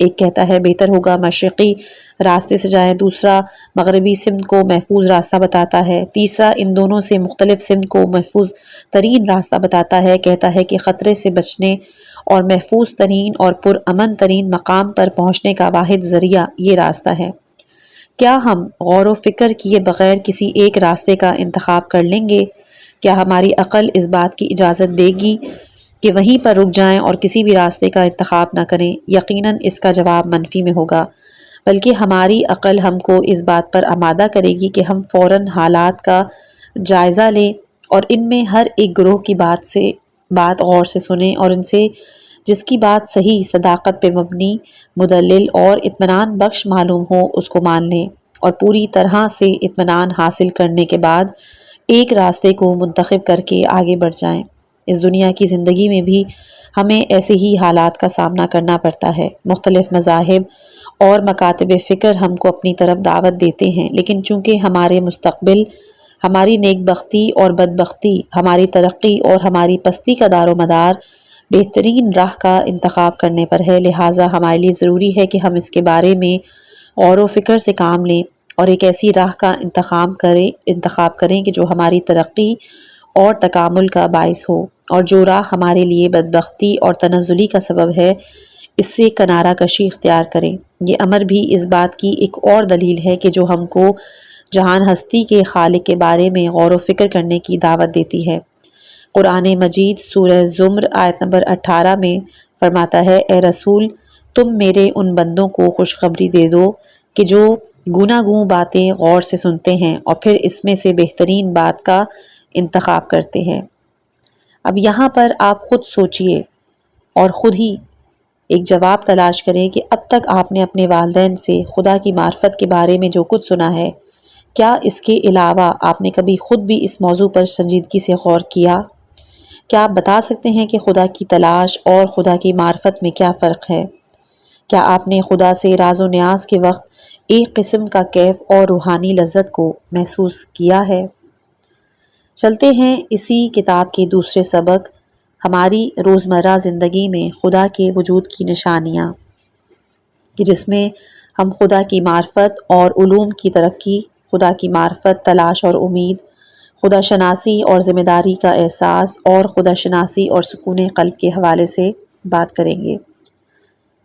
ایک کہتا ہے بہتر ہوگا مشرقی راستے سے جائیں، دوسرا مغربی سمت کو محفوظ راستہ بتاتا ہے، تیسرا ان دونوں سے مختلف سمت کو محفوظ ترین راستہ بتاتا ہے، کہتا ہے کہ خطرے سے بچنے اور محفوظ ترین اور پرامن ترین مقام پر پہنچنے کا واحد ذریعہ یہ راستہ ہے۔ کیا ہم غور و فکر کیے بغیر کسی ایک راستے کا انتخاب کر لیں گے؟ کیا ہماری عقل اس بات کی اجازت دے گی کہ وہیں پر رک جائیں اور کسی بھی راستے کا انتخاب نہ کریں؟ یقیناً اس کا جواب منفی میں ہوگا، بلکہ ہماری عقل ہم کو اس بات پر آمادہ کرے گی کہ ہم فوراً حالات کا جائزہ لیں اور ان میں ہر ایک گروہ کی بات غور سے سنیں اور ان سے جس کی بات صحیح، صداقت پہ مبنی، مدلل اور اطمینان بخش معلوم ہو اس کو مان لیں، اور پوری طرح سے اطمینان حاصل کرنے کے بعد ایک راستے کو منتخب کر کے آگے بڑھ جائیں۔ اس دنیا کی زندگی میں بھی ہمیں ایسے ہی حالات کا سامنا کرنا پڑتا ہے۔ مختلف مذاہب اور مکاتب فکر ہم کو اپنی طرف دعوت دیتے ہیں، لیکن چونکہ ہمارے مستقبل، ہماری نیک بختی اور بدبختی، ہماری ترقی اور ہماری پستی کا دار و مدار بہترین راہ کا انتخاب کرنے پر ہے، لہٰذا ہمارے لیے ضروری ہے کہ ہم اس کے بارے میں غور و فکر سے کام لیں اور ایک ایسی راہ کا انتخاب کریں کہ جو ہماری ترقی اور تکامل کا باعث ہو، اور جو راہ ہمارے لیے بدبختی اور تنزلی کا سبب ہے اس سے کنارہ کشی اختیار کریں۔ یہ امر بھی اس بات کی ایک اور دلیل ہے کہ جو ہم کو جہان ہستی کے خالق کے بارے میں غور و فکر کرنے کی دعوت دیتی ہے۔ قرآن مجید سورہ زمر آیت نمبر 18 میں فرماتا ہے، اے رسول تم میرے ان بندوں کو خوشخبری دے دو کہ جو گوناگوں باتیں غور سے سنتے ہیں اور پھر اس میں سے بہترین بات کا انتخاب کرتے ہیں۔ اب یہاں پر آپ خود سوچئے اور خود ہی ایک جواب تلاش کریں کہ اب تک آپ نے اپنے والدین سے خدا کی معرفت کے بارے میں جو کچھ سنا ہے، کیا اس کے علاوہ آپ نے کبھی خود بھی اس موضوع پر سنجیدگی سے غور کیا؟ کیا آپ بتا سکتے ہیں کہ خدا کی تلاش اور خدا کی معرفت میں کیا فرق ہے؟ کیا آپ نے خدا سے راز و نیاز کے وقت ایک قسم کا کیف اور روحانی لذت کو محسوس کیا ہے؟ چلتے ہیں اسی کتاب کے دوسرے سبق، ہماری روزمرہ زندگی میں خدا کے وجود کی نشانیاں، کہ جس میں ہم خدا کی معرفت اور علوم کی ترقی، خدا کی معرفت، تلاش اور امید، خدا شناسی اور ذمہ داری کا احساس اور خدا شناسی اور سکون قلب کے حوالے سے بات کریں گے۔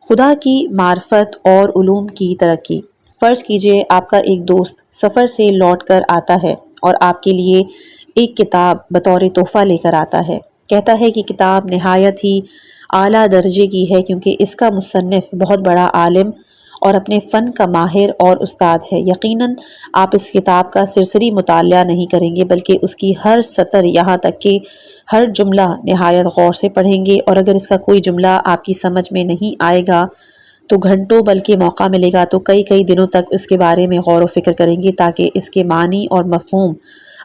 خدا کی معرفت اور علوم کی ترقی۔ فرض کیجئے آپ کا ایک دوست سفر سے لوٹ کر آتا ہے اور آپ کے لیے ایک کتاب بطور تحفہ لے کر آتا ہے۔ کہتا ہے کہ کتاب نہایت ہی اعلیٰ درجے کی ہے کیونکہ اس کا مصنف بہت بڑا عالم اور اپنے فن کا ماہر اور استاد ہے۔ یقیناً آپ اس کتاب کا سرسری مطالعہ نہیں کریں گے بلکہ اس کی ہر سطر یہاں تک کہ ہر جملہ نہایت غور سے پڑھیں گے، اور اگر اس کا کوئی جملہ آپ کی سمجھ میں نہیں آئے گا تو گھنٹوں بلکہ موقع ملے گا تو کئی دنوں تک اس کے بارے میں غور و فکر کریں گے تاکہ اس کے معنی اور مفہوم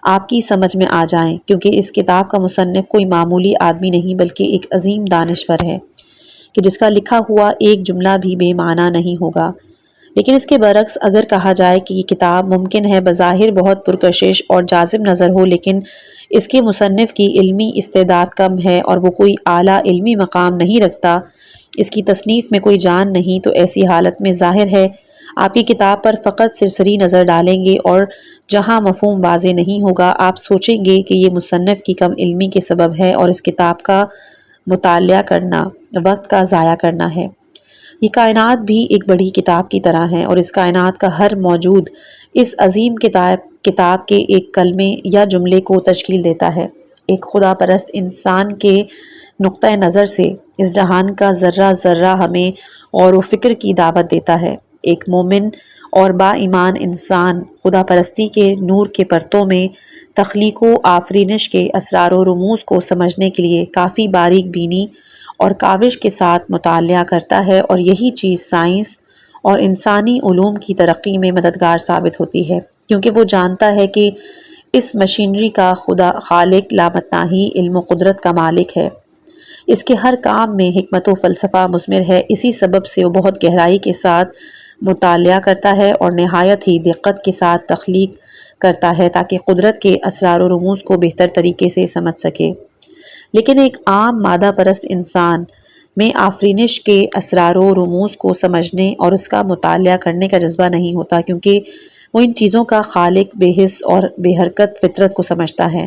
آپ کی سمجھ میں آ جائیں، کیونکہ اس کتاب کا مصنف کوئی معمولی آدمی نہیں بلکہ ایک عظیم دانشور ہے کہ جس کا لکھا ہوا ایک جملہ بھی بے معنی نہیں ہوگا۔ لیکن اس کے برعکس اگر کہا جائے کہ یہ کتاب ممکن ہے بظاہر بہت پرکشش اور جاذب نظر ہو، لیکن اس کے مصنف کی علمی استعداد کم ہے اور وہ کوئی اعلیٰ علمی مقام نہیں رکھتا، اس کی تصنیف میں کوئی جان نہیں، تو ایسی حالت میں ظاہر ہے آپ کی کتاب پر فقط سرسری نظر ڈالیں گے اور جہاں مفہوم واضح نہیں ہوگا آپ سوچیں گے کہ یہ مصنف کی کم علمی کے سبب ہے اور اس کتاب کا مطالعہ کرنا وقت کا ضائع کرنا ہے۔ یہ کائنات بھی ایک بڑی کتاب کی طرح ہے اور اس کائنات کا ہر موجود اس عظیم کتاب کے ایک کلمے یا جملے کو تشکیل دیتا ہے۔ ایک خدا پرست انسان کے نقطہ نظر سے اس جہان کا ذرہ ذرہ ہمیں غور و فکر کی دعوت دیتا ہے۔ ایک مومن اور با ایمان انسان خدا پرستی کے نور کے پرتوں میں تخلیق و آفرینش کے اسرار و رموز کو سمجھنے کے لیے کافی باریک بینی اور کاوش کے ساتھ مطالعہ کرتا ہے، اور یہی چیز سائنس اور انسانی علوم کی ترقی میں مددگار ثابت ہوتی ہے، کیونکہ وہ جانتا ہے کہ اس مشینری کا خدا خالق لامتناہی علم و قدرت کا مالک ہے، اس کے ہر کام میں حکمت و فلسفہ مثمر ہے۔ اسی سبب سے وہ بہت گہرائی کے ساتھ مطالعہ کرتا ہے اور نہایت ہی دقت کے ساتھ تخلیق کرتا ہے تاکہ قدرت کے اسرار و رموز کو بہتر طریقے سے سمجھ سکے۔ لیکن ایک عام مادہ پرست انسان میں آفرینش کے اسرار و رموز کو سمجھنے اور اس کا مطالعہ کرنے کا جذبہ نہیں ہوتا، کیونکہ وہ ان چیزوں کا خالق بے حس اور بے حرکت فطرت کو سمجھتا ہے۔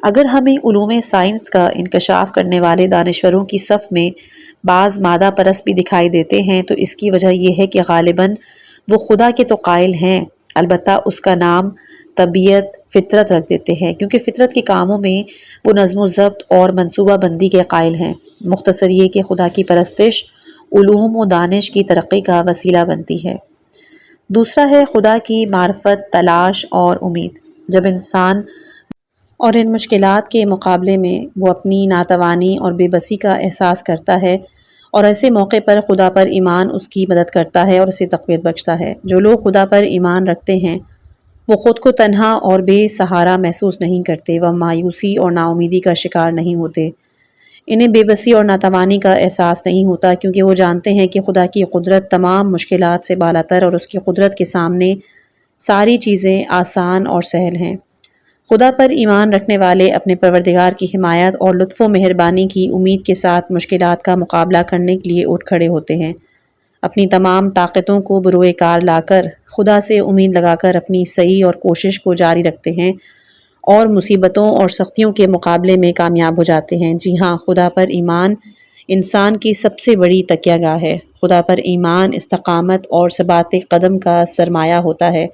اگر ہمیں علوم سائنس کا انکشاف کرنے والے دانشوروں کی صف میں بعض مادہ پرست بھی دکھائی دیتے ہیں تو اس کی وجہ یہ ہے کہ غالباً وہ خدا کے تو قائل ہیں، البتہ اس کا نام طبیعت فطرت رکھ دیتے ہیں، کیونکہ فطرت کے کاموں میں وہ نظم و ضبط اور منصوبہ بندی کے قائل ہیں۔ مختصر یہ کہ خدا کی پرستش علوم و دانش کی ترقی کا وسیلہ بنتی ہے۔ دوسرا ہے خدا کی معرفت، تلاش اور امید۔ جب انسان اور ان مشکلات کے مقابلے میں وہ اپنی ناتوانی اور بے بسی کا احساس کرتا ہے، اور ایسے موقع پر خدا پر ایمان اس کی مدد کرتا ہے اور اسے تقویت بخشتا ہے۔ جو لوگ خدا پر ایمان رکھتے ہیں وہ خود کو تنہا اور بے سہارا محسوس نہیں کرتے، وہ مایوسی اور نا امیدی کا شکار نہیں ہوتے، انہیں بے بسی اور ناتوانی کا احساس نہیں ہوتا، کیونکہ وہ جانتے ہیں کہ خدا کی قدرت تمام مشکلات سے بالاتر اور اس کی قدرت کے سامنے ساری چیزیں آسان اور سہل ہیں۔ خدا پر ایمان رکھنے والے اپنے پروردگار کی حمایت اور لطف و مہربانی کی امید کے ساتھ مشکلات کا مقابلہ کرنے کے لیے اٹھ کھڑے ہوتے ہیں، اپنی تمام طاقتوں کو بروئے کار لا کر خدا سے امید لگا کر اپنی سعی اور کوشش کو جاری رکھتے ہیں اور مصیبتوں اور سختیوں کے مقابلے میں کامیاب ہو جاتے ہیں۔ جی ہاں، خدا پر ایمان انسان کی سب سے بڑی تکیہ گاہ ہے۔ خدا پر ایمان استقامت اور ثبات قدم کا سرمایہ ہوتا ہے۔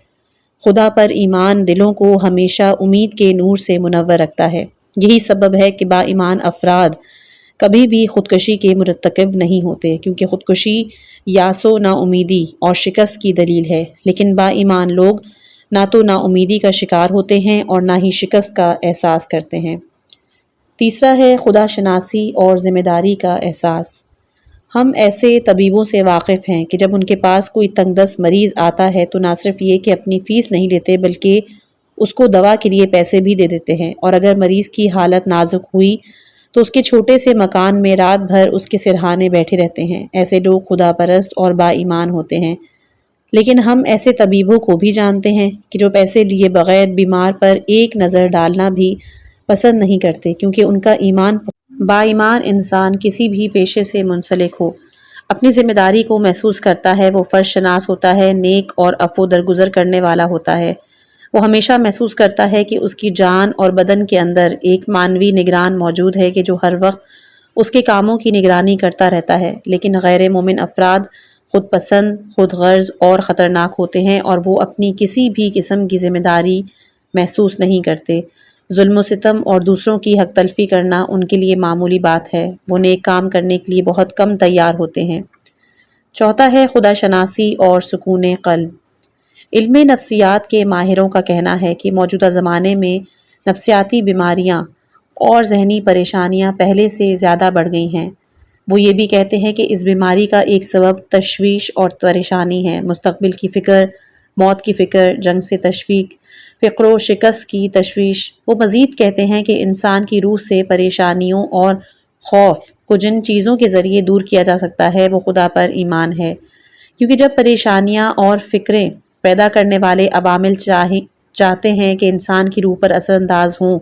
خدا پر ایمان دلوں کو ہمیشہ امید کے نور سے منور رکھتا ہے۔ یہی سبب ہے کہ با ایمان افراد کبھی بھی خودکشی کے مرتکب نہیں ہوتے، کیونکہ خودکشی یاس و نا امیدی اور شکست کی دلیل ہے، لیکن با ایمان لوگ نہ تو نا امیدی کا شکار ہوتے ہیں اور نہ ہی شکست کا احساس کرتے ہیں۔ تیسرا ہے خدا شناسی اور ذمہ داری کا احساس۔ ہم ایسے طبیبوں سے واقف ہیں کہ جب ان کے پاس کوئی تنگ دست مریض آتا ہے تو نہ صرف یہ کہ اپنی فیس نہیں لیتے بلکہ اس کو دوا کے لیے پیسے بھی دے دیتے ہیں، اور اگر مریض کی حالت نازک ہوئی تو اس کے چھوٹے سے مکان میں رات بھر اس کے سرہانے بیٹھے رہتے ہیں۔ ایسے لوگ خدا پرست اور با ایمان ہوتے ہیں، لیکن ہم ایسے طبیبوں کو بھی جانتے ہیں کہ جو پیسے لیے بغیر بیمار پر ایک نظر ڈالنا بھی پسند نہیں کرتے، کیونکہ ان کا ایمان با ایمان انسان کسی بھی پیشے سے منسلک ہو اپنی ذمہ داری کو محسوس کرتا ہے، وہ فرض شناس ہوتا ہے، نیک اور عفو درگزر کرنے والا ہوتا ہے۔ وہ ہمیشہ محسوس کرتا ہے کہ اس کی جان اور بدن کے اندر ایک مانوی نگران موجود ہے کہ جو ہر وقت اس کے کاموں کی نگرانی کرتا رہتا ہے۔ لیکن غیر مومن افراد خود پسند، خود غرض اور خطرناک ہوتے ہیں، اور وہ اپنی کسی بھی قسم کی ذمہ داری محسوس نہیں کرتے۔ ظلم و ستم اور دوسروں کی حق تلفی کرنا ان کے لیے معمولی بات ہے، وہ نیک کام کرنے کے لیے بہت کم تیار ہوتے ہیں۔ چوتھا ہے خدا شناسی اور سکون قلب۔ علم نفسیات کے ماہروں کا کہنا ہے کہ موجودہ زمانے میں نفسیاتی بیماریاں اور ذہنی پریشانیاں پہلے سے زیادہ بڑھ گئی ہیں۔ وہ یہ بھی کہتے ہیں کہ اس بیماری کا ایک سبب تشویش اور پریشانی ہے، مستقبل کی فکر، موت کی فکر، جنگ سے تشویش، فقر و شکست کی تشویش۔ وہ مزید کہتے ہیں کہ انسان کی روح سے پریشانیوں اور خوف کو جن چیزوں کے ذریعے دور کیا جا سکتا ہے وہ خدا پر ایمان ہے، کیونکہ جب پریشانیاں اور فکریں پیدا کرنے والے عوامل چاہتے ہیں کہ انسان کی روح پر اثر انداز ہوں،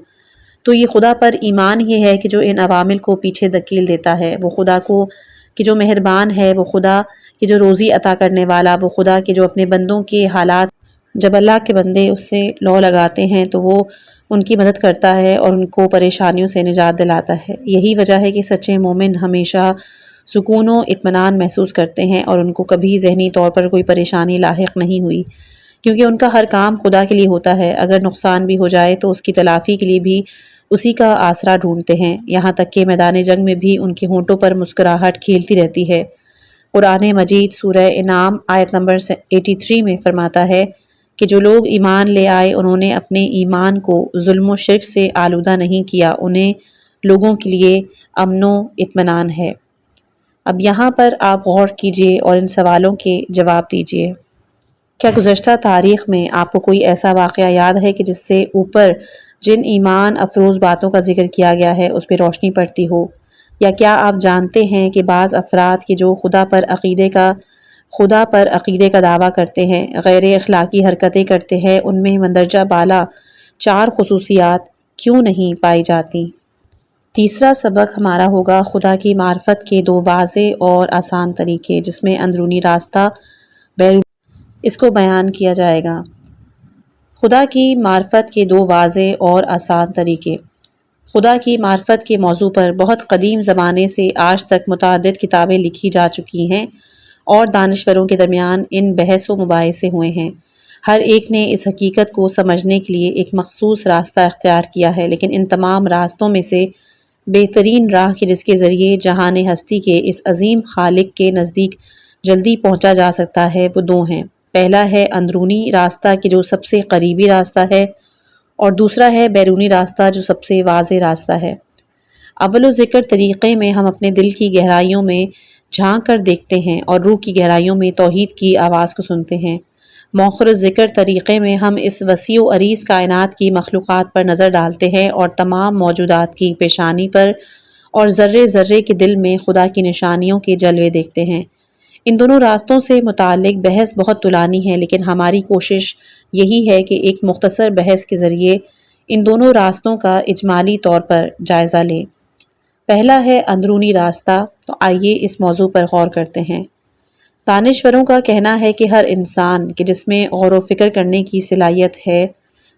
تو یہ خدا پر ایمان ہی ہے کہ جو ان عوامل کو پیچھے دھکیل دیتا ہے۔ وہ خدا کو کہ جو مہربان ہے، وہ خدا کہ جو روزی عطا کرنے والا، وہ خدا کہ جو اپنے بندوں کے حالات جب اللہ کے بندے اس سے لو لگاتے ہیں تو وہ ان کی مدد کرتا ہے اور ان کو پریشانیوں سے نجات دلاتا ہے۔ یہی وجہ ہے کہ سچے مومن ہمیشہ سکون و اطمینان محسوس کرتے ہیں اور ان کو کبھی ذہنی طور پر کوئی پریشانی لاحق نہیں ہوئی، کیونکہ ان کا ہر کام خدا کے لیے ہوتا ہے۔ اگر نقصان بھی ہو جائے تو اس کی تلافی کے لیے بھی اسی کا آسرا ڈھونڈتے ہیں، یہاں تک کہ میدان جنگ میں بھی ان کے ہونٹوں پر مسکراہٹ کھیلتی رہتی ہے۔ قرآن مجید سورہ انعام آیت نمبر 83 میں فرماتا ہے کہ جو لوگ ایمان لے آئے انہوں نے اپنے ایمان کو ظلم و شرک سے آلودہ نہیں کیا، انہیں لوگوں کے لیے امن و اطمینان ہے۔ اب یہاں پر آپ غور کیجئے اور ان سوالوں کے جواب دیجئے۔ کیا گزشتہ تاریخ میں آپ کو کوئی ایسا واقعہ یاد ہے کہ جس سے اوپر جن ایمان افروز باتوں کا ذکر کیا گیا ہے اس پہ روشنی پڑتی ہو؟ یا کیا آپ جانتے ہیں کہ بعض افراد کے جو خدا پر عقیدے کا دعویٰ کرتے ہیں، غیر اخلاقی حرکتیں کرتے ہیں، ان میں مندرجہ بالا 4 خصوصیات کیوں نہیں پائی جاتی؟ تیسرا سبق ہمارا ہوگا خدا کی معرفت کے دو واضح اور آسان طریقے، جس میں اندرونی راستہ اس کو بیان کیا جائے گا۔ خدا کی معرفت کے دو واضح اور آسان طریقے۔ خدا کی معرفت کے موضوع پر بہت قدیم زمانے سے آج تک متعدد کتابیں لکھی جا چکی ہیں اور دانشوروں کے درمیان ان بحث و مباحثے ہوئے ہیں۔ ہر ایک نے اس حقیقت کو سمجھنے کے لیے ایک مخصوص راستہ اختیار کیا ہے، لیکن ان تمام راستوں میں سے بہترین راہ کہ جس کے ذریعے جہان ہستی کے اس عظیم خالق کے نزدیک جلدی پہنچا جا سکتا ہے، وہ دو ہیں۔ پہلا ہے اندرونی راستہ کہ جو سب سے قریبی راستہ ہے، اور دوسرا ہے بیرونی راستہ جو سب سے واضح راستہ ہے۔ اول ذکر طریقے میں ہم اپنے دل کی گہرائیوں میں جھانک کر دیکھتے ہیں اور روح کی گہرائیوں میں توحید کی آواز کو سنتے ہیں۔ مؤخر ذکر طریقے میں ہم اس وسیع و عریض کائنات کی مخلوقات پر نظر ڈالتے ہیں اور تمام موجودات کی پیشانی پر اور ذرے ذرے کے دل میں خدا کی نشانیوں کے جلوے دیکھتے ہیں۔ ان دونوں راستوں سے متعلق بحث بہت طولانی ہے، لیکن ہماری کوشش یہی ہے کہ ایک مختصر بحث کے ذریعے ان دونوں راستوں کا اجمالی طور پر جائزہ لیں۔ پہلا ہے اندرونی راستہ، تو آئیے اس موضوع پر غور کرتے ہیں۔ دانشوروں کا کہنا ہے کہ ہر انسان کہ جس میں غور و فکر کرنے کی صلاحیت ہے،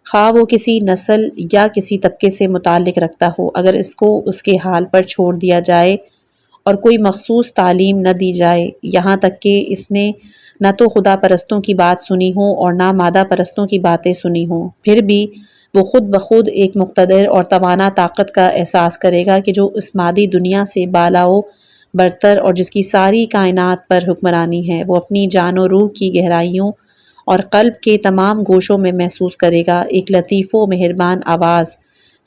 خواہ وہ کسی نسل یا کسی طبقے سے متعلق رکھتا ہو، اگر اس کو اس کے حال پر چھوڑ دیا جائے اور کوئی مخصوص تعلیم نہ دی جائے، یہاں تک کہ اس نے نہ تو خدا پرستوں کی بات سنی ہو اور نہ مادہ پرستوں کی باتیں سنی ہوں، پھر بھی وہ خود بخود ایک مقتدر اور توانا طاقت کا احساس کرے گا کہ جو اس مادی دنیا سے بالا و برتر اور جس کی ساری کائنات پر حکمرانی ہے، وہ اپنی جان و روح کی گہرائیوں اور قلب کے تمام گوشوں میں محسوس کرے گا ایک لطیف و مہربان آواز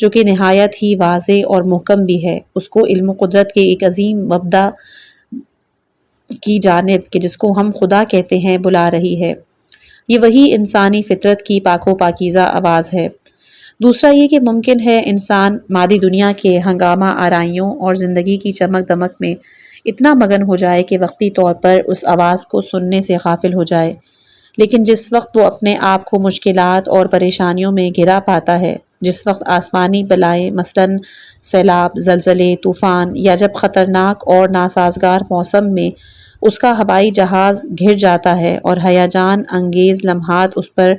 جو کہ نہایت ہی واضح اور محکم بھی ہے، اس کو علم و قدرت کے ایک عظیم مبدع کی جانب کہ جس کو ہم خدا کہتے ہیں بلا رہی ہے۔ یہ وہی انسانی فطرت کی پاک و پاکیزہ آواز ہے۔ دوسرا یہ کہ ممکن ہے انسان مادی دنیا کے ہنگامہ آرائیوں اور زندگی کی چمک دمک میں اتنا مگن ہو جائے کہ وقتی طور پر اس آواز کو سننے سے غافل ہو جائے، لیکن جس وقت وہ اپنے آپ کو مشکلات اور پریشانیوں میں گھرا پاتا ہے، جس وقت آسمانی بلائیں مثلاً سیلاب، زلزلے، طوفان یا جب خطرناک اور ناسازگار موسم میں اس کا ہوائی جہاز گر جاتا ہے اور ہیجان انگیز لمحات اس پر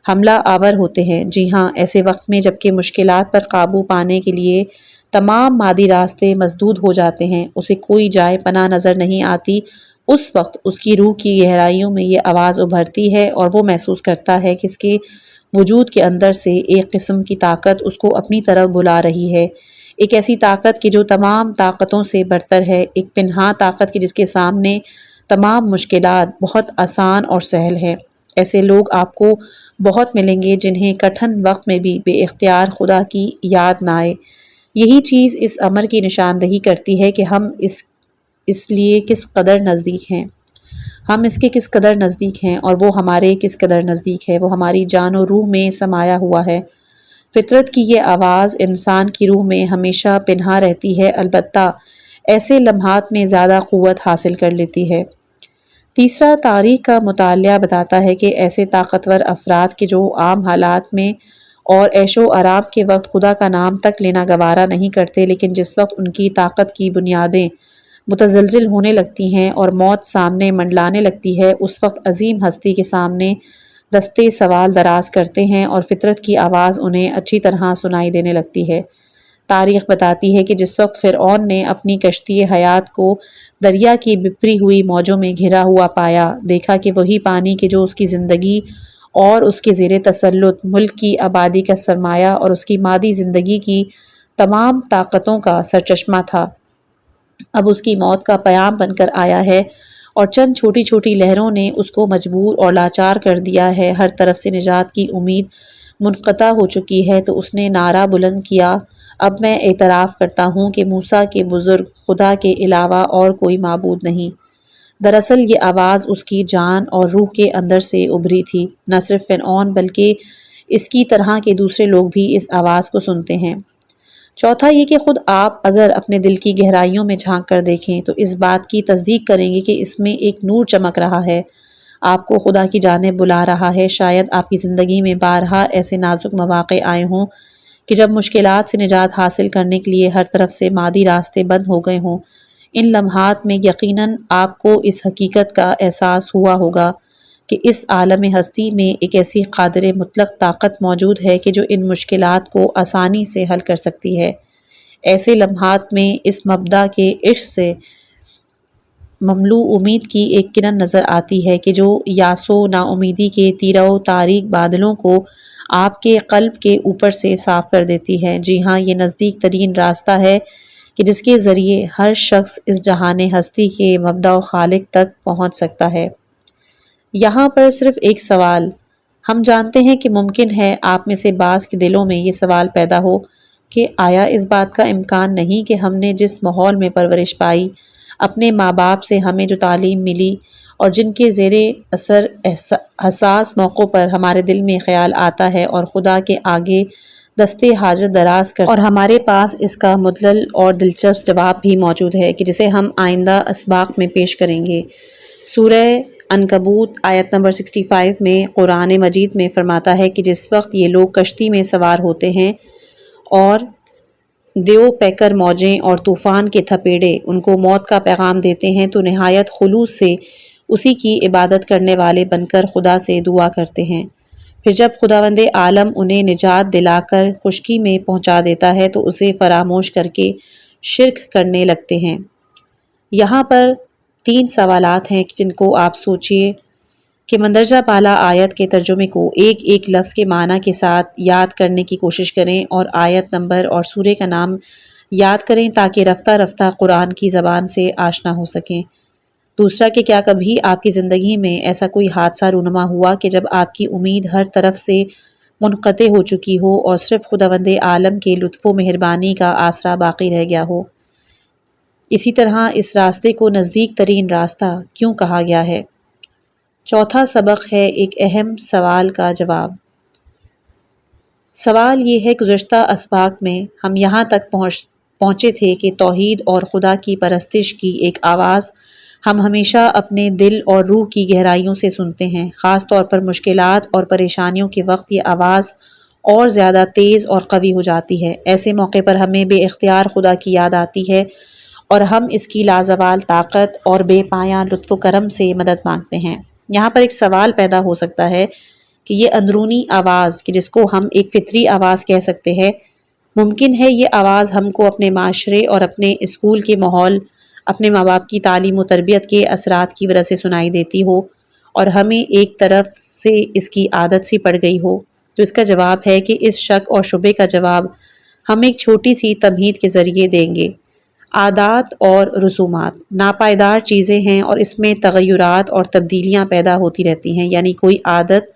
حملہ آور ہوتے ہیں، جی ہاں، ایسے وقت میں جبکہ مشکلات پر قابو پانے کے لیے تمام مادی راستے مسدود ہو جاتے ہیں، اسے کوئی جائے پناہ نظر نہیں آتی، اس وقت اس کی روح کی گہرائیوں میں یہ آواز ابھرتی ہے اور وہ محسوس کرتا ہے کہ اس کے وجود کے اندر سے ایک قسم کی طاقت اس کو اپنی طرف بلا رہی ہے، ایک ایسی طاقت کی جو تمام طاقتوں سے برتر ہے، ایک پنہاں طاقت کی جس کے سامنے تمام مشکلات بہت آسان اور سہل ہیں۔ ایسے لوگ آپ کو بہت ملیں گے جنہیں کٹھن وقت میں بھی بے اختیار خدا کی یاد نہ آئے۔ یہی چیز اس امر کی نشاندہی کرتی ہے کہ ہم اس لیے کس قدر نزدیک ہیں، ہم اس کے کس قدر نزدیک ہیں اور وہ ہمارے کس قدر نزدیک ہے، وہ ہماری جان و روح میں سمایا ہوا ہے۔ فطرت کی یہ آواز انسان کی روح میں ہمیشہ پنہاں رہتی ہے، البتہ ایسے لمحات میں زیادہ قوت حاصل کر لیتی ہے۔ تیسرا، تاریخ کا مطالعہ بتاتا ہے کہ ایسے طاقتور افراد کے جو عام حالات میں اور عیش و آرام کے وقت خدا کا نام تک لینا گوارا نہیں کرتے، لیکن جس وقت ان کی طاقت کی بنیادیں متزلزل ہونے لگتی ہیں اور موت سامنے منڈلانے لگتی ہے، اس وقت عظیم ہستی کے سامنے دستے سوال دراز کرتے ہیں اور فطرت کی آواز انہیں اچھی طرح سنائی دینے لگتی ہے۔ تاریخ بتاتی ہے کہ جس وقت فرعون نے اپنی کشتی حیات کو دریا کی بپھری ہوئی موجوں میں گھرا ہوا پایا، دیکھا کہ وہی پانی کہ جو اس کی زندگی اور اس کے زیر تسلط ملک کی آبادی کا سرمایہ اور اس کی مادی زندگی کی تمام طاقتوں کا سرچشمہ تھا، اب اس کی موت کا پیام بن کر آیا ہے اور چند چھوٹی چھوٹی لہروں نے اس کو مجبور اور لاچار کر دیا ہے، ہر طرف سے نجات کی امید منقطع ہو چکی ہے۔ تو اس نے نعرہ بلند کیا، اب میں اعتراف کرتا ہوں کہ موسیٰ کے بزرگ خدا کے علاوہ اور کوئی معبود نہیں۔ دراصل یہ آواز اس کی جان اور روح کے اندر سے ابھری تھی۔ نہ صرف فرعون بلکہ اس کی طرح کے دوسرے لوگ بھی اس آواز کو سنتے ہیں۔ چوتھا یہ کہ خود آپ اگر اپنے دل کی گہرائیوں میں جھانک کر دیکھیں تو اس بات کی تصدیق کریں گے کہ اس میں ایک نور چمک رہا ہے، آپ کو خدا کی جانب بلا رہا ہے۔ شاید آپ کی زندگی میں بارہا ایسے نازک مواقع آئے ہوں کہ جب مشکلات سے نجات حاصل کرنے کے لیے ہر طرف سے مادی راستے بند ہو گئے ہوں، ان لمحات میں یقیناً آپ کو اس حقیقت کا احساس ہوا ہوگا کہ اس عالم ہستی میں ایک ایسی قادر مطلق طاقت موجود ہے کہ جو ان مشکلات کو آسانی سے حل کر سکتی ہے۔ ایسے لمحات میں اس مبدا کے عشق سے مملو امید کی ایک کرن نظر آتی ہے کہ جو یاس و نا امیدی کے تیرہ و تاریک بادلوں کو آپ کے قلب کے اوپر سے صاف کر دیتی ہے۔ جی ہاں، یہ نزدیک ترین راستہ ہے کہ جس کے ذریعے ہر شخص اس جہان ہستی کے مبدا و خالق تک پہنچ سکتا ہے۔ یہاں پر صرف ایک سوال، ہم جانتے ہیں کہ ممکن ہے آپ میں سے بعض کے دلوں میں یہ سوال پیدا ہو کہ آیا اس بات کا امکان نہیں کہ ہم نے جس ماحول میں پرورش پائی، اپنے ماں باپ سے ہمیں جو تعلیم ملی اور جن کے زیر اثر حساس موقعوں پر ہمارے دل میں خیال آتا ہے اور خدا کے آگے دستے حاجت دراز کر، اور ہمارے پاس اس کا مدلل اور دلچسپ جواب بھی موجود ہے کہ جسے ہم آئندہ اسباق میں پیش کریں گے۔ سورہ عنکبوت آیت نمبر 65 میں قرآن مجید میں فرماتا ہے کہ جس وقت یہ لوگ کشتی میں سوار ہوتے ہیں اور دیو پیکر موجیں اور طوفان کے تھپیڑے ان کو موت کا پیغام دیتے ہیں تو نہایت خلوص سے اسی کی عبادت کرنے والے بن کر خدا سے دعا کرتے ہیں۔ پھر جب خداوند عالم انہیں نجات دلا کر خشکی میں پہنچا دیتا ہے تو اسے فراموش کر کے شرک کرنے لگتے ہیں۔ یہاں پر 3 سوالات ہیں جن کو آپ سوچئے کہ مندرجہ بالا آیت کے ترجمے کو ایک ایک لفظ کے معنی کے ساتھ یاد کرنے کی کوشش کریں اور آیت نمبر اور سورے کا نام یاد کریں تاکہ رفتہ رفتہ قرآن کی زبان سے آشنا ہو سکیں۔ دوسرا کہ کیا کبھی آپ کی زندگی میں ایسا کوئی حادثہ رونما ہوا کہ جب آپ کی امید ہر طرف سے منقطع ہو چکی ہو اور صرف خداوند عالم کے لطف و مہربانی کا آسرا باقی رہ گیا ہو؟ اسی طرح اس راستے کو نزدیک ترین راستہ کیوں کہا گیا ہے؟ چوتھا سبق ہے ایک اہم سوال کا جواب۔ سوال یہ ہے گزشتہ اسباق میں ہم یہاں تک پہنچے تھے کہ توحید اور خدا کی پرستش کی ایک آواز ہم ہمیشہ اپنے دل اور روح کی گہرائیوں سے سنتے ہیں۔ خاص طور پر مشکلات اور پریشانیوں کے وقت یہ آواز اور زیادہ تیز اور قوی ہو جاتی ہے۔ ایسے موقع پر ہمیں بے اختیار خدا کی یاد آتی ہے اور ہم اس کی لازوال طاقت اور بے پایاں لطف و کرم سے مدد مانگتے ہیں۔ یہاں پر ایک سوال پیدا ہو سکتا ہے کہ یہ اندرونی آواز کہ جس کو ہم ایک فطری آواز کہہ سکتے ہیں، ممکن ہے یہ آواز ہم کو اپنے معاشرے اور اپنے اسکول کے ماحول، اپنے ماں باپ کی تعلیم و تربیت کے اثرات کی وجہ سے سنائی دیتی ہو اور ہمیں ایک طرف سے اس کی عادت سی پڑ گئی ہو؟ تو اس کا جواب ہے کہ اس شک اور شبے کا جواب ہم ایک چھوٹی سی تمہید کے ذریعے دیں گے۔ عادات اور رسومات ناپائیدار چیزیں ہیں اور اس میں تغیرات اور تبدیلیاں پیدا ہوتی رہتی ہیں، یعنی کوئی عادت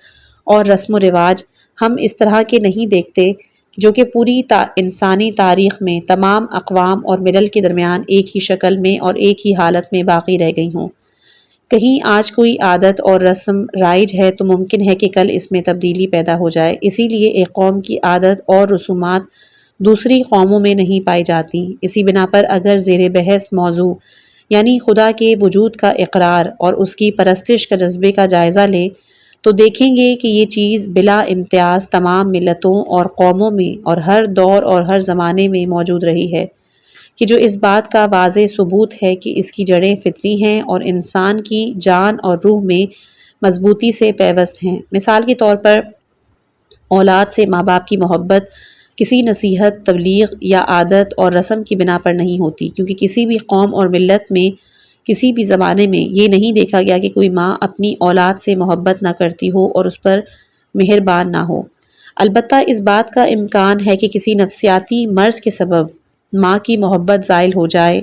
اور رسم و رواج ہم اس طرح کے نہیں دیکھتے جو کہ پوری انسانی تاریخ میں تمام اقوام اور ملل کے درمیان ایک ہی شکل میں اور ایک ہی حالت میں باقی رہ گئی ہوں۔ کہیں آج کوئی عادت اور رسم رائج ہے تو ممکن ہے کہ کل اس میں تبدیلی پیدا ہو جائے۔ اسی لیے ایک قوم کی عادت اور رسومات دوسری قوموں میں نہیں پائی جاتی۔ اسی بنا پر اگر زیر بحث موضوع یعنی خدا کے وجود کا اقرار اور اس کی پرستش کا جذبے کا جائزہ لیں تو دیکھیں گے کہ یہ چیز بلا امتیاز تمام ملتوں اور قوموں میں اور ہر دور اور ہر زمانے میں موجود رہی ہے، کہ جو اس بات کا واضح ثبوت ہے کہ اس کی جڑیں فطری ہیں اور انسان کی جان اور روح میں مضبوطی سے پیوست ہیں۔ مثال کے طور پر اولاد سے ماں باپ کی محبت کسی نصیحت، تبلیغ یا عادت اور رسم کی بنا پر نہیں ہوتی، کیونکہ کسی بھی قوم اور ملت میں کسی بھی زمانے میں یہ نہیں دیکھا گیا کہ کوئی ماں اپنی اولاد سے محبت نہ کرتی ہو اور اس پر مہربان نہ ہو۔ البتہ اس بات کا امکان ہے کہ کسی نفسیاتی مرض کے سبب ماں کی محبت زائل ہو جائے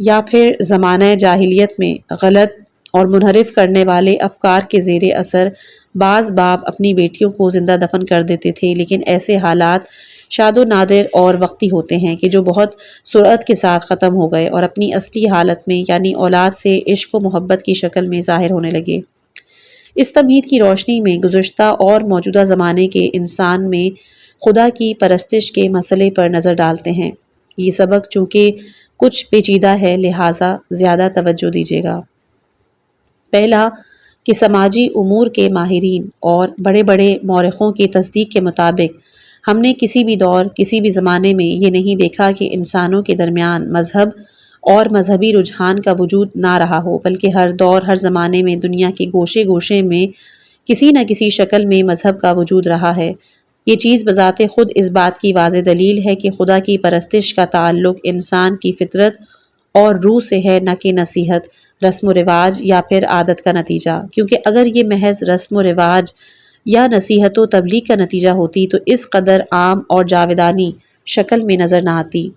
یا پھر زمانہ جاہلیت میں غلط اور منحرف کرنے والے افکار کے زیر اثر بعض باپ اپنی بیٹیوں کو زندہ دفن کر دیتے تھے، لیکن ایسے حالات شاد و نادر اور وقتی ہوتے ہیں کہ جو بہت سرعت کے ساتھ ختم ہو گئے اور اپنی اصلی حالت میں یعنی اولاد سے عشق و محبت کی شکل میں ظاہر ہونے لگے۔ اس تمہید کی روشنی میں گزشتہ اور موجودہ زمانے کے انسان میں خدا کی پرستش کے مسئلے پر نظر ڈالتے ہیں۔ یہ سبق چونکہ کچھ پیچیدہ ہے لہٰذا زیادہ توجہ دیجیے گا۔ پہلا کہ سماجی امور کے ماہرین اور بڑے بڑے مورخوں کی تصدیق کے مطابق ہم نے کسی بھی دور کسی بھی زمانے میں یہ نہیں دیکھا کہ انسانوں کے درمیان مذہب اور مذہبی رجحان کا وجود نہ رہا ہو، بلکہ ہر دور ہر زمانے میں دنیا کے گوشے گوشے میں کسی نہ کسی شکل میں مذہب کا وجود رہا ہے۔ یہ چیز بذات خود اس بات کی واضح دلیل ہے کہ خدا کی پرستش کا تعلق انسان کی فطرت اور روح سے ہے، نہ کہ نصیحت، رسم و رواج یا پھر عادت کا نتیجہ، کیونکہ اگر یہ محض رسم و رواج یا نصیحت و تبلیغ کا نتیجہ ہوتی تو اس قدر عام اور جاودانی شکل میں نظر نہ آتی۔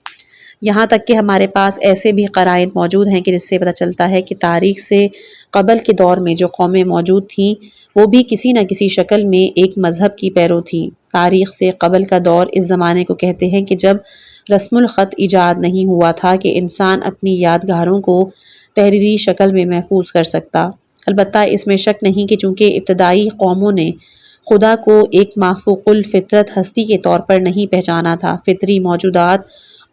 یہاں تک کہ ہمارے پاس ایسے بھی قرائن موجود ہیں کہ جس سے پتہ چلتا ہے کہ تاریخ سے قبل کے دور میں جو قومیں موجود تھیں وہ بھی کسی نہ کسی شکل میں ایک مذہب کی پیرو تھیں۔ تاریخ سے قبل کا دور اس زمانے کو کہتے ہیں کہ جب رسم الخط ایجاد نہیں ہوا تھا کہ انسان اپنی یادگاروں کو تحریری شکل میں محفوظ کر سکتا۔ البتہ اس میں شک نہیں کہ چونکہ ابتدائی قوموں نے خدا کو ایک مافوق الفطرت ہستی کے طور پر نہیں پہچانا تھا، فطری موجودات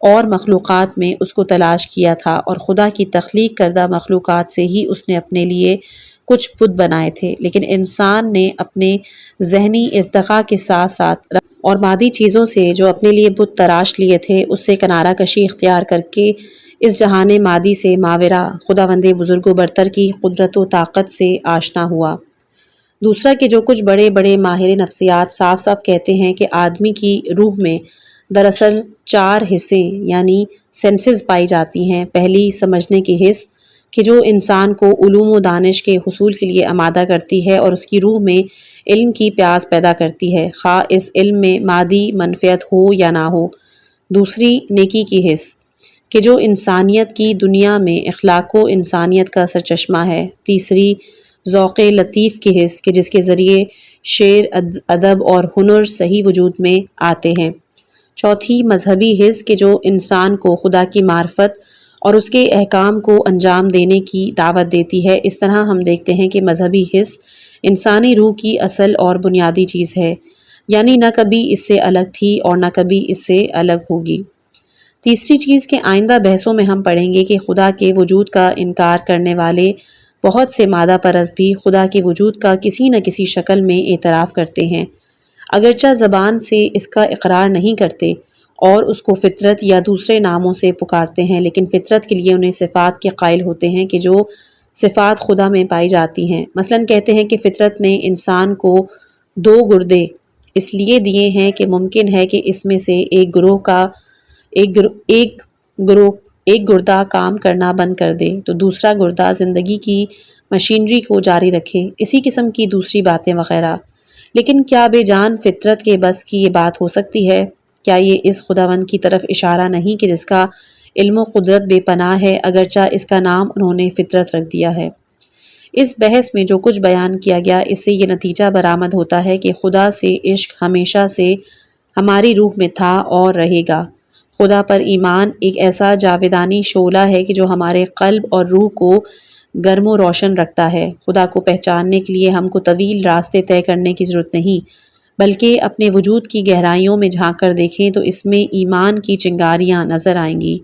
اور مخلوقات میں اس کو تلاش کیا تھا، اور خدا کی تخلیق کردہ مخلوقات سے ہی اس نے اپنے لیے کچھ بت بنائے تھے، لیکن انسان نے اپنے ذہنی ارتقاء کے ساتھ ساتھ اور مادی چیزوں سے جو اپنے لیے بت تراش لیے تھے اس سے کنارہ کشی اختیار کر کے اس جہان مادی سے ماورا خداوند بزرگ و برتر کی قدرت و طاقت سے آشنا ہوا۔ دوسرا کہ جو کچھ بڑے بڑے ماہر نفسیات صاف صاف کہتے ہیں کہ آدمی کی روح میں دراصل 4 حصے یعنی سینسز پائی جاتی ہیں۔ پہلی سمجھنے کی حس کہ جو انسان کو علوم و دانش کے حصول کے لیے آمادہ کرتی ہے اور اس کی روح میں علم کی پیاس پیدا کرتی ہے، خواہ اس علم میں مادی منفعت ہو یا نہ ہو۔ دوسری نیکی کی حس کہ جو انسانیت کی دنیا میں اخلاق و انسانیت کا سرچشمہ ہے۔ تیسری ذوق لطیف کی حس کہ جس کے ذریعے شعر، ادب اور ہنر صحیح وجود میں آتے ہیں۔ چوتھی مذہبی حس کہ جو انسان کو خدا کی معرفت اور اس کے احکام کو انجام دینے کی دعوت دیتی ہے۔ اس طرح ہم دیکھتے ہیں کہ مذہبی حس انسانی روح کی اصل اور بنیادی چیز ہے، یعنی نہ کبھی اس سے الگ تھی اور نہ کبھی اس سے الگ ہوگی۔ تیسری چیز کہ آئندہ بحثوں میں ہم پڑھیں گے کہ خدا کے وجود کا انکار کرنے والے بہت سے مادہ پرست بھی خدا کے وجود کا کسی نہ کسی شکل میں اعتراف کرتے ہیں، اگرچہ زبان سے اس کا اقرار نہیں کرتے اور اس کو فطرت یا دوسرے ناموں سے پکارتے ہیں، لیکن فطرت کے لیے انہیں صفات کے قائل ہوتے ہیں کہ جو صفات خدا میں پائی جاتی ہیں۔ مثلاً کہتے ہیں کہ فطرت نے انسان کو 2 گردے اس لیے دیے ہیں کہ ممکن ہے کہ اس میں سے ایک گردہ کام کرنا بند کر دے تو دوسرا گردہ زندگی کی مشینری کو جاری رکھے، اسی قسم کی دوسری باتیں وغیرہ۔ لیکن کیا بے جان فطرت کے بس کی یہ بات ہو سکتی ہے؟ کیا یہ اس خداوند کی طرف اشارہ نہیں کہ جس کا علم و قدرت بے پناہ ہے، اگرچہ اس کا نام انہوں نے فطرت رکھ دیا ہے؟ اس بحث میں جو کچھ بیان کیا گیا اس سے یہ نتیجہ برآمد ہوتا ہے کہ خدا سے عشق ہمیشہ سے ہماری روح میں تھا اور رہے گا۔ خدا پر ایمان ایک ایسا جاودانی شعلہ ہے کہ جو ہمارے قلب اور روح کو گرم و روشن رکھتا ہے۔ خدا کو پہچاننے کے لیے ہم کو طویل راستے طے کرنے کی ضرورت نہیں، بلکہ اپنے وجود کی گہرائیوں میں جھانک کر دیکھیں تو اس میں ایمان کی چنگاریاں نظر آئیں گی۔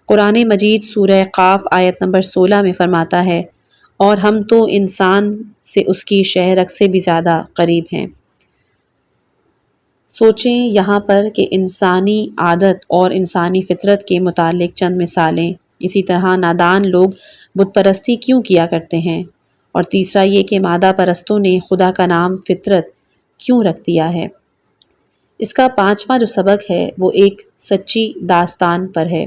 قرآن مجید سورہ قاف آیت نمبر 16 میں فرماتا ہے، اور ہم تو انسان سے اس کی شہرک سے بھی زیادہ قریب ہیں۔ سوچیں یہاں پر کہ انسانی عادت اور انسانی فطرت کے متعلق چند مثالیں۔ اسی طرح نادان لوگ بت پرستی کیوں کیا کرتے ہیں؟ اور تیسرا یہ کہ مادہ پرستوں نے خدا کا نام فطرت کیوں رکھ دیا ہے؟ اس کا 5واں جو سبق ہے وہ ایک سچی داستان پر ہے۔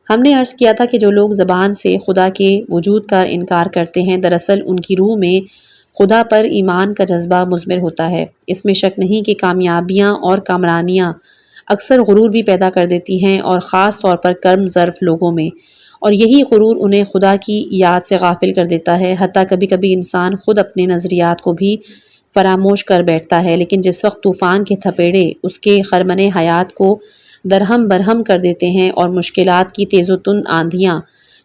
ہم نے عرض کیا تھا کہ جو لوگ زبان سے خدا کے وجود کا انکار کرتے ہیں دراصل ان کی روح میں خدا پر ایمان کا جذبہ مضمر ہوتا ہے۔ اس میں شک نہیں کہ کامیابیاں اور کامرانیاں اکثر غرور بھی پیدا کر دیتی ہیں، اور خاص طور پر کرم ظرف لوگوں میں، اور یہی غرور انہیں خدا کی یاد سے غافل کر دیتا ہے۔ حتیٰ کبھی کبھی انسان خود اپنے نظریات کو بھی فراموش کر بیٹھتا ہے، لیکن جس وقت طوفان کے تھپیڑے اس کے خرمن حیات کو درہم برہم کر دیتے ہیں اور مشکلات کی تیز و تند آندھیاں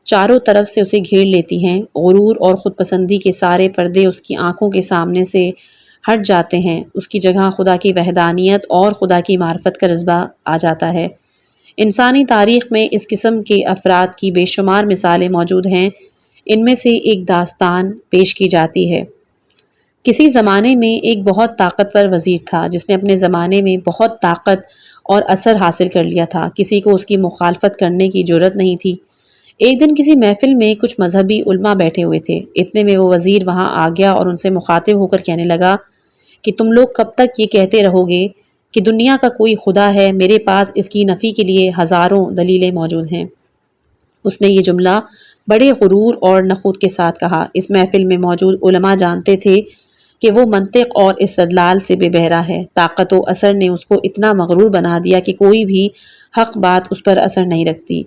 چاروں طرف سے اسے گھیر لیتی ہیں، غرور اور خود پسندی کے سارے پردے اس کی آنکھوں کے سامنے سے ہٹ جاتے ہیں، اس کی جگہ خدا کی وحدانیت اور خدا کی معرفت کا جذبہ آ جاتا ہے۔ انسانی تاریخ میں اس قسم کے افراد کی بے شمار مثالیں موجود ہیں۔ ان میں سے ایک داستان پیش کی جاتی ہے۔ کسی زمانے میں ایک بہت طاقتور وزیر تھا جس نے اپنے زمانے میں بہت طاقت اور اثر حاصل کر لیا تھا، کسی کو اس کی مخالفت کرنے کی جرت نہیں تھی۔ ایک دن کسی محفل میں کچھ مذہبی علماء بیٹھے ہوئے تھے، اتنے میں وہ وزیر وہاں آ گیا اور ان سے مخاطب ہو کر کہنے لگا کہ تم لوگ کب تک یہ کہتے رہو گے کہ دنیا کا کوئی خدا ہے؟ میرے پاس اس کی نفی کے لیے ہزاروں دلیلیں موجود ہیں۔ اس نے یہ جملہ بڑے غرور اور نخوت کے ساتھ کہا۔ اس محفل میں موجود علماء جانتے تھے کہ وہ منطق اور استدلال سے بے بہرا ہے۔ طاقت و اثر نے اس کو اتنا مغرور بنا دیا کہ کوئی بھی حق بات اس پر اثر نہیں رکھتی،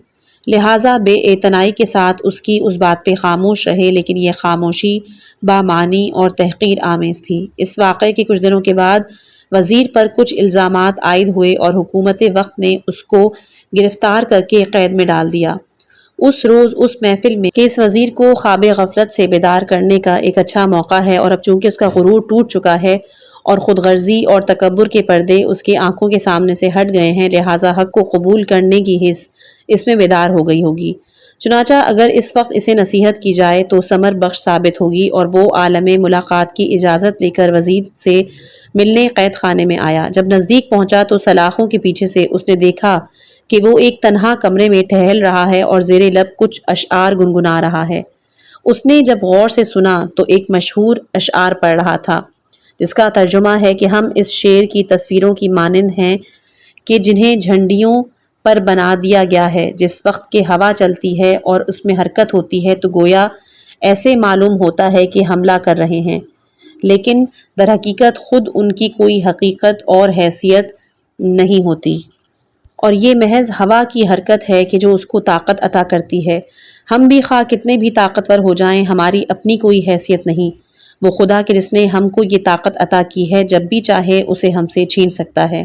لہٰذا بے اعتنائی کے ساتھ اس کی اس بات پہ خاموش رہے، لیکن یہ خاموشی بامعنی اور تحقیر آمیز تھی۔ اس واقعے کے کچھ دنوں کے بعد وزیر پر کچھ الزامات عائد ہوئے اور حکومت وقت نے اس کو گرفتار کر کے قید میں ڈال دیا۔ اس روز اس محفل میں کہ اس وزیر کو خواب غفلت سے بیدار کرنے کا ایک اچھا موقع ہے، اور اب چونکہ اس کا غرور ٹوٹ چکا ہے اور خود غرضی اور تکبر کے پردے اس کی آنکھوں کے سامنے سے ہٹ گئے ہیں، لہٰذا حق کو قبول کرنے کی حس اس میں بیدار ہو گئی ہوگی۔ چنانچہ اگر اس وقت اسے نصیحت کی جائے تو ثمر بخش ثابت ہوگی، اور وہ عالم ملاقات کی اجازت لے کر وزیر سے ملنے قید خانے میں آیا۔ جب نزدیک پہنچا تو سلاخوں کے پیچھے سے اس نے دیکھا کہ وہ ایک تنہا کمرے میں ٹہل رہا ہے اور زیر لب کچھ اشعار گنگنا رہا ہے۔ اس نے جب غور سے سنا تو ایک مشہور اشعار پڑھ رہا تھا، جس کا ترجمہ ہے کہ ہم اس شعر کی تصویروں کی مانند ہیں کہ جنہیں جھنڈیوں پر بنا دیا گیا ہے۔ جس وقت کہ ہوا چلتی ہے اور اس میں حرکت ہوتی ہے تو گویا ایسے معلوم ہوتا ہے کہ حملہ کر رہے ہیں، لیکن در حقیقت خود ان کی کوئی حقیقت اور حیثیت نہیں ہوتی، اور یہ محض ہوا کی حرکت ہے کہ جو اس کو طاقت عطا کرتی ہے۔ ہم بھی خواہ کتنے بھی طاقتور ہو جائیں، ہماری اپنی کوئی حیثیت نہیں۔ وہ خدا کہ جس نے ہم کو یہ طاقت عطا کی ہے، جب بھی چاہے اسے ہم سے چھین سکتا ہے۔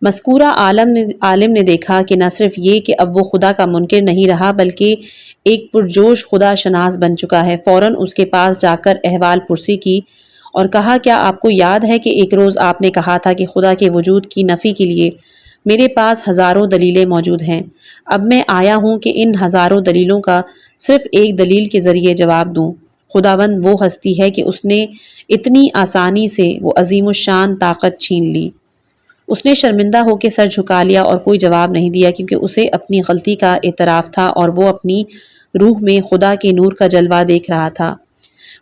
مذکورہ عالم نے دیکھا کہ نہ صرف یہ کہ اب وہ خدا کا منکر نہیں رہا بلکہ ایک پرجوش خدا شناس بن چکا ہے۔ فوراً اس کے پاس جا کر احوال پرسی کی اور کہا، کیا آپ کو یاد ہے کہ ایک روز آپ نے کہا تھا کہ خدا کے وجود کی نفی کے لیے میرے پاس ہزاروں دلیلیں موجود ہیں؟ اب میں آیا ہوں کہ ان ہزاروں دلیلوں کا صرف ایک دلیل کے ذریعے جواب دوں۔ خداوند وہ ہستی ہے کہ اس نے اتنی آسانی سے وہ عظیم الشان طاقت چھین لی۔ اس نے شرمندہ ہو کے سر جھکا لیا اور کوئی جواب نہیں دیا، کیونکہ اسے اپنی غلطی کا اعتراف تھا اور وہ اپنی روح میں خدا کے نور کا جلوہ دیکھ رہا تھا۔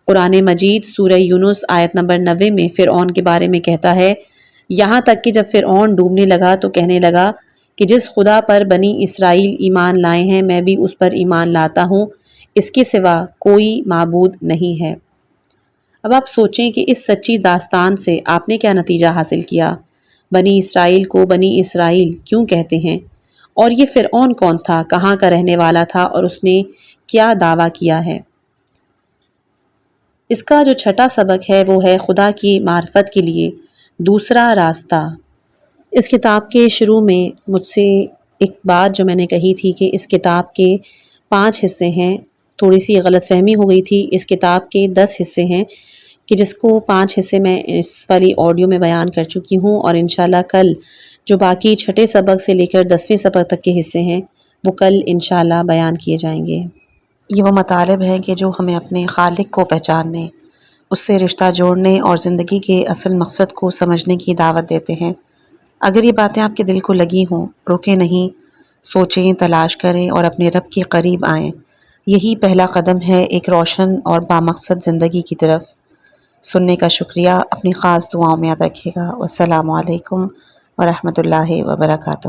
قرآن مجید سورہ یونس آیت نمبر 90 میں فرعون کے بارے میں کہتا ہے، یہاں تک کہ جب فرعون ڈوبنے لگا تو کہنے لگا کہ جس خدا پر بنی اسرائیل ایمان لائے ہیں میں بھی اس پر ایمان لاتا ہوں، اس کے سوا کوئی معبود نہیں ہے۔ اب آپ سوچیں کہ اس سچی داستان سے آپ نے کیا نتیجہ حاصل کیا؟ بنی اسرائیل کو بنی اسرائیل کیوں کہتے ہیں؟ اور یہ فرعون کون تھا، کہاں کا رہنے والا تھا، اور اس نے کیا دعویٰ کیا ہے؟ اس کا جو چھٹا سبق ہے وہ ہے خدا کی معرفت کے لیے دوسرا راستہ۔ اس کتاب کے شروع میں مجھ سے ایک بات جو میں نے کہی تھی کہ اس کتاب کے 5 حصے ہیں، تھوڑی سی غلط فہمی ہو گئی تھی۔ اس کتاب کے 10 حصے ہیں کہ جس کو 5 حصے میں اس والی آڈیو میں بیان کر چکی ہوں، اور انشاءاللہ کل جو باقی چھٹے سبق سے لے کر 10ویں سبق تک کے حصے ہیں وہ کل انشاءاللہ بیان کیے جائیں گے۔ یہ وہ مطالب ہیں کہ جو ہمیں اپنے خالق کو پہچاننے، اس سے رشتہ جوڑنے اور زندگی کے اصل مقصد کو سمجھنے کی دعوت دیتے ہیں۔ اگر یہ باتیں آپ کے دل کو لگی ہوں، رکیں نہیں، سوچیں، تلاش کریں اور اپنے رب کے قریب آئیں۔ یہی پہلا قدم ہے ایک روشن اور بامقصد زندگی کی طرف۔ سننے کا شکریہ، اپنی خاص دعاؤں میں یاد رکھیے گا۔ والسلام علیکم ورحمۃ اللہ وبرکاتہ۔